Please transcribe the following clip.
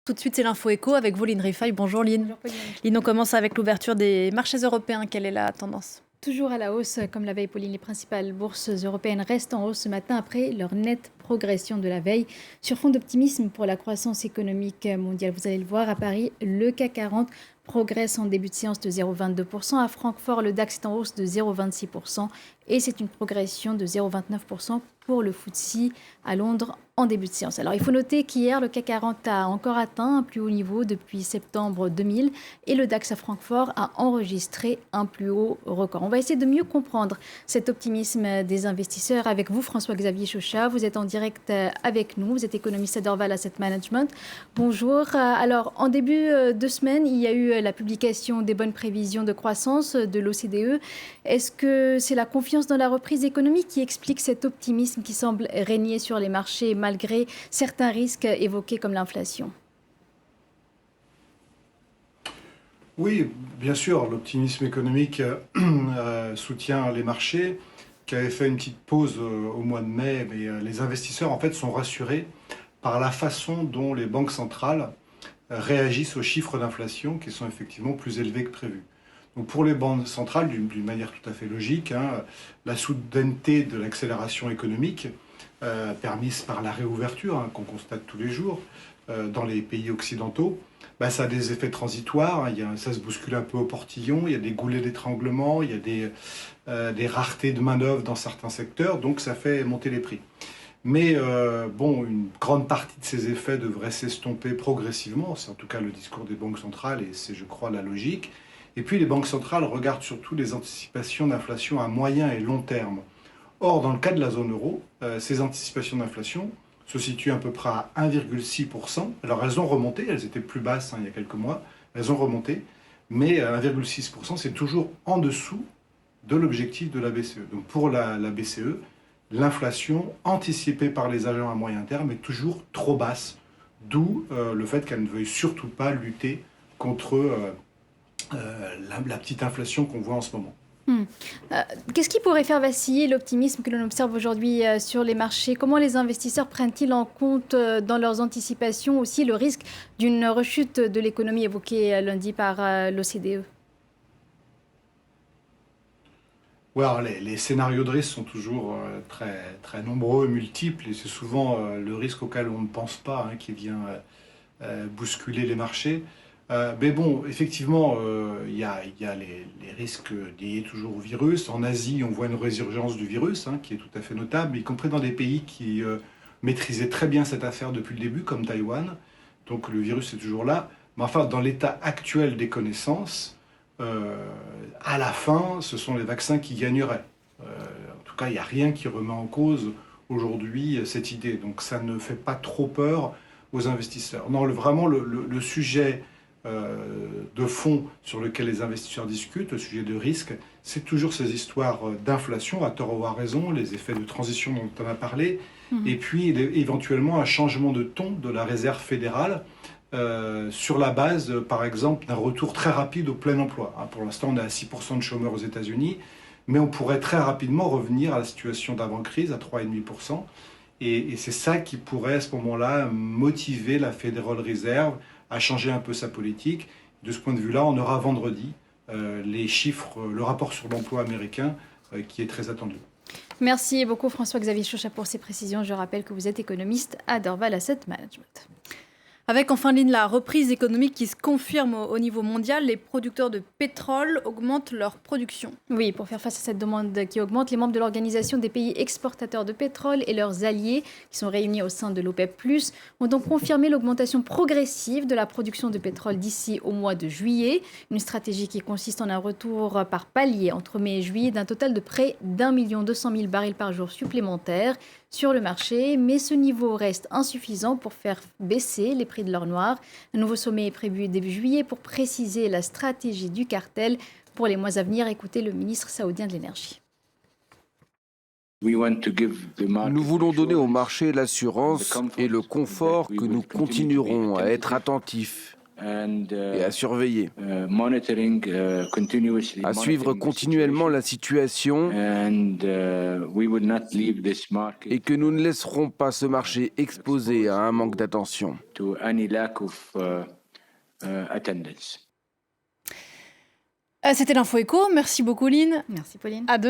Tout de suite, c'est l'info éco avec vous, Lynn Rifaille. Bonjour Lynn. Bonjour Pauline. Lynn, on commence avec l'ouverture des marchés européens. Quelle est la tendance? Toujours à la hausse, comme la veille Pauline, les principales bourses européennes restent en hausse ce matin après leur nette progression de la veille. Sur fond d'optimisme pour la croissance économique mondiale, vous allez le voir, à Paris, le CAC 40 progresse en début de séance de 0,22%. À Francfort, le DAX est en hausse de 0,26% et c'est une progression de 0,29% pour le FTSE à Londres en début de séance. Alors il faut noter qu'hier, le CAC 40 a encore atteint un plus haut niveau depuis septembre 2000 et le DAX à Francfort a enregistré un plus haut record. On va essayer de mieux comprendre cet optimisme des investisseurs avec vous, François-Xavier Chauchat. Vous êtes en direct avec nous, vous êtes économiste à Dorval Asset Management. Bonjour. Alors en début de semaine, il y a eu la publication des bonnes prévisions de croissance de l'OCDE. Est-ce que c'est la confiance dans la reprise économique qui explique cet optimisme qui semble régner sur les marchés malgré certains risques évoqués comme l'inflation? Oui, bien sûr, l'optimisme économique soutient les marchés, qui avaient fait une petite pause au mois de mai, mais les investisseurs en fait sont rassurés par la façon dont les banques centrales réagissent aux chiffres d'inflation qui sont effectivement plus élevés que prévu. Donc pour les banques centrales, d'une manière tout à fait logique, la soudaineté de l'accélération économique permise par la réouverture qu'on constate tous les jours dans les pays occidentaux, ça a des effets transitoires, ça se bouscule un peu au portillon, il y a des goulets d'étranglement, il y a des raretés de main-d'œuvre dans certains secteurs, donc ça fait monter les prix. Mais une grande partie de ces effets devrait s'estomper progressivement, c'est en tout cas le discours des banques centrales et c'est, je crois, la logique. Et puis les banques centrales regardent surtout les anticipations d'inflation à moyen et long terme. Or, dans le cas de la zone euro, ces anticipations d'inflation se situent à peu près à 1,6%. Alors elles ont remonté, elles étaient plus basses il y a quelques mois, elles ont remonté, mais 1,6% c'est toujours en dessous de l'objectif de la BCE. Donc pour la BCE, l'inflation anticipée par les agents à moyen terme est toujours trop basse, d'où le fait qu'elle ne veuille surtout pas lutter contre la petite inflation qu'on voit en ce moment. Qu'est-ce qui pourrait faire vaciller l'optimisme que l'on observe aujourd'hui sur les marchés? Comment les investisseurs prennent-ils en compte dans leurs anticipations aussi le risque d'une rechute de l'économie évoquée lundi par l'OCDE? Ouais, alors les scénarios de risque sont toujours très, très nombreux, multiples, et c'est souvent le risque auquel on ne pense pas qui vient bousculer les marchés. Mais bon, effectivement, il y a les risques liés toujours au virus. En Asie, on voit une résurgence du virus qui est tout à fait notable, y compris dans des pays qui maîtrisaient très bien cette affaire depuis le début, comme Taïwan. Donc le virus est toujours là. Mais enfin, dans l'état actuel des connaissances, à la fin, ce sont les vaccins qui gagneraient. En tout cas, il n'y a rien qui remet en cause aujourd'hui cette idée. Donc ça ne fait pas trop peur aux investisseurs. Non, vraiment, le sujet de fond sur lequel les investisseurs discutent, le sujet de risque, c'est toujours ces histoires d'inflation, à tort ou à raison, les effets de transition dont on a parlé, et puis éventuellement un changement de ton de la réserve fédérale sur la base, par exemple, d'un retour très rapide au plein emploi. Pour l'instant, on est à 6% de chômeurs aux États-Unis, mais on pourrait très rapidement revenir à la situation d'avant-crise, à 3,5%. Et c'est ça qui pourrait, à ce moment-là, motiver la Federal Reserve à changer un peu sa politique. De ce point de vue-là, on aura vendredi les chiffres, le rapport sur l'emploi américain qui est très attendu. Merci beaucoup François-Xavier Chauchat pour ces précisions. Je rappelle que vous êtes économiste à Dorval Asset Management. Avec en fin de ligne la reprise économique qui se confirme au niveau mondial, les producteurs de pétrole augmentent leur production. Oui, pour faire face à cette demande qui augmente, les membres de l'Organisation des pays exportateurs de pétrole et leurs alliés, qui sont réunis au sein de l'OPEP+, ont donc confirmé l'augmentation progressive de la production de pétrole d'ici au mois de juillet. Une stratégie qui consiste en un retour par palier entre mai et juillet d'un total de près d'1,2 million barils par jour supplémentaires sur le marché, mais ce niveau reste insuffisant pour faire baisser les prix de l'or noir. Un nouveau sommet est prévu début juillet pour préciser la stratégie du cartel pour les mois à venir. Écoutez le ministre saoudien de l'énergie. Nous voulons donner au marché l'assurance et le confort que nous continuerons à être attentifs et à surveiller, à suivre continuellement la situation et que nous ne laisserons pas ce marché exposé à un manque d'attention. C'était l'Info Éco. Merci beaucoup, Lynn. Merci Pauline. À demain.